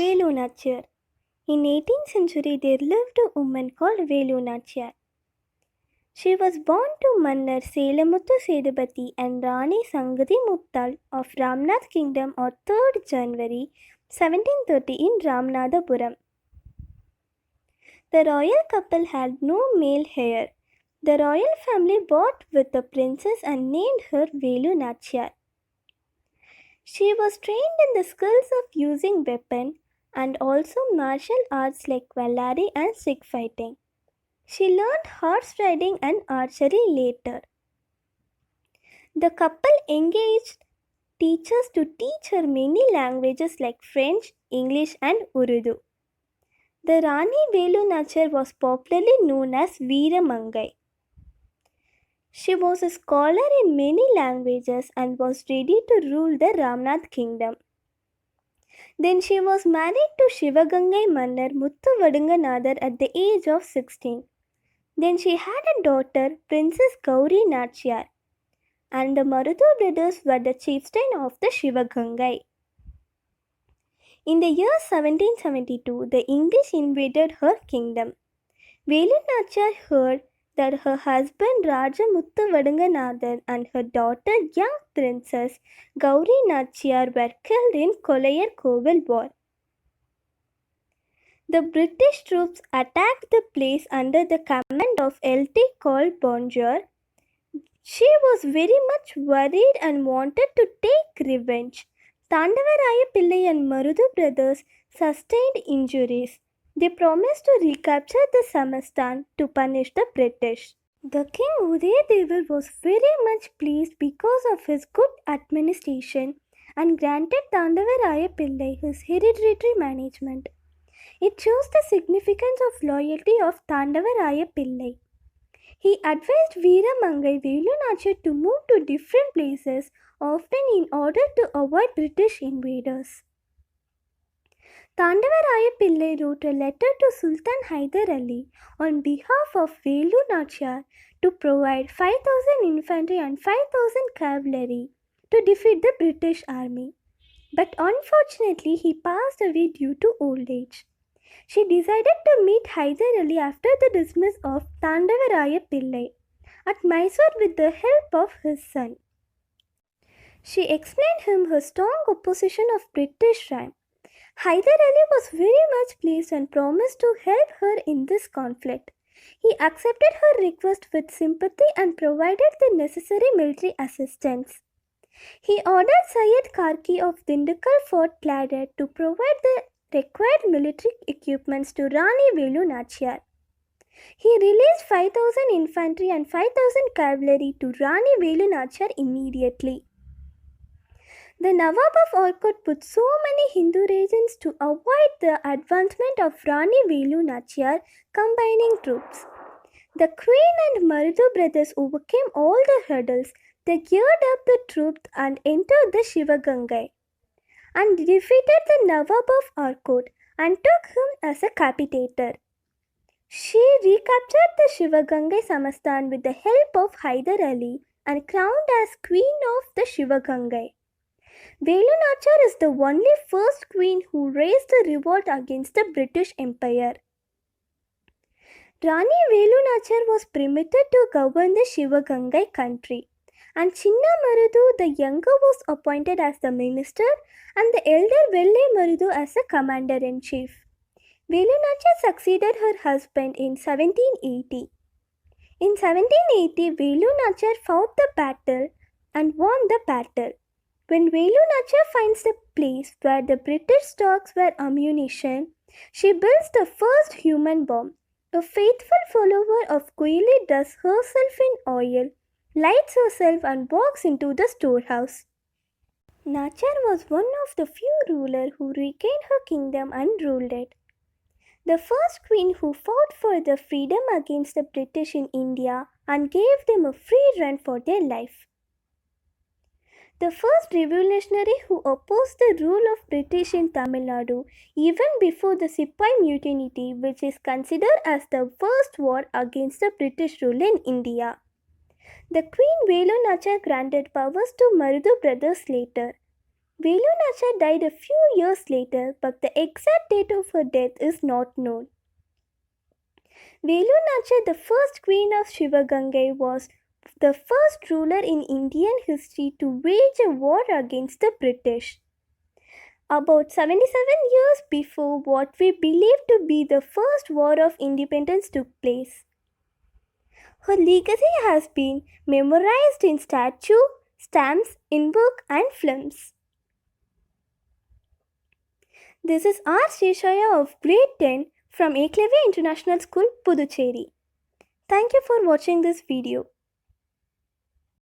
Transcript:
Velu Nachiyar. In 18th century, there lived a woman called Velu Nachiyar. She was born to Mannar Selamuttu Sedupati and Rani Sangati Muttal of Ramnath Kingdom on 3rd January 1730 in Ramanathapuram. The royal couple had no male heir. The royal family bought with the princess and named her Velu Nachiyar. She was trained in the skills of using weapon and also martial arts like Valari and stick fighting. She learned horse riding and archery later. The couple engaged teachers to teach her many languages like French, English and Urdu. The Rani Velu Nachiyar was popularly known as Veeramangai. She was a scholar in many languages and was ready to rule the Ramnath kingdom. Then she was married to Shivagangai Mannar Muthu Vadunganadar at the age of 16. Then she had a daughter, Princess Gauri Nachiyar, and the Marudhu brothers were the chieftain of the Shivagangai. In the year 1772, the English invaded her kingdom. Velu Nachiyar heard that her husband Raja Muthu Vadunganadar and her daughter young Princess Gauri Nachiyar were killed in Kolayar Kovil War. The British troops attacked the place under the command of L.T. called Bonjour. She was very much worried and wanted to take revenge. Tandavaraya Pillai and Marudhu brothers sustained injuries. They promised to recapture the Samastan to punish the British. The king Udayadevar was very much pleased because of his good administration and granted Tandavaraya Pillai his hereditary management. It shows the significance of loyalty of Tandavaraya Pillai. He advised Veeramangai Velu Nachiyar to move to different places, often in order to avoid British invaders. Tandavaraya Pillai wrote a letter to Sultan Hyder Ali on behalf of Velu Nachiyar to provide 5,000 infantry and 5,000 cavalry to defeat the British army. But unfortunately, he passed away due to old age. She decided to meet Hyder Ali after the dismiss of Tandavaraya Pillai at Mysore with the help of his son. She explained him her strong opposition of British rule. Hyder Ali was very much pleased and promised to help her in this conflict. He accepted her request with sympathy and provided the necessary military assistance. He ordered Syed Karki of Dindukal Fort Claret to provide the required military equipments to Rani Velu Nachiyar. He released 5,000 infantry and 5,000 cavalry to Rani Velu Nachiyar immediately. The Nawab of Orkut put so many Hindu regions to avoid the advancement of Rani Velu Nachiyar, combining troops. The Queen and Marudhu brothers overcame all the hurdles. They geared up the troops and entered the Shivagangai and defeated the Nawab of Orkut and took him as a capitator. She recaptured the Shivagangai Samastan with the help of Hyder Ali and crowned as Queen of the Shivagangai. Velu Nachiyar is the only first queen who raised the revolt against the British Empire. Rani Velu Nachiyar was permitted to govern the Shivagangai country, and Chinna Marudhu the younger was appointed as the minister and the elder Vellai Marudhu as a commander-in-chief. Velu Nachiyar succeeded her husband in 1780. In 1780, Velu Nachiyar fought the battle and won the battle. When Velu Nachiyar finds the place where the British stocks were ammunition, she builds the first human bomb. A faithful follower of Koili dusts herself in oil, lights herself and walks into the storehouse. Nachiyar was one of the few rulers who regained her kingdom and ruled it. The first queen who fought for the freedom against the British in India and gave them a free run for their life. The first revolutionary who opposed the rule of British in Tamil Nadu even before the Sepoy Mutiny, which is considered as the first war against the British rule in India. The Queen Velu Nachiyar granted powers to Marudhu brothers later. Velu Nachar died a few years later, but the exact date of her death is not known. Velu Nachar, the first queen of Shivagangai, was the first ruler in Indian history to wage a war against the British. About 77 years before what we believe to be the first war of independence took place. Her legacy has been memorized in statue, stamps, in book and films. This is R. Shaya of Grade 10 from Aklavya International School, Puducherry. Thank you for watching this video.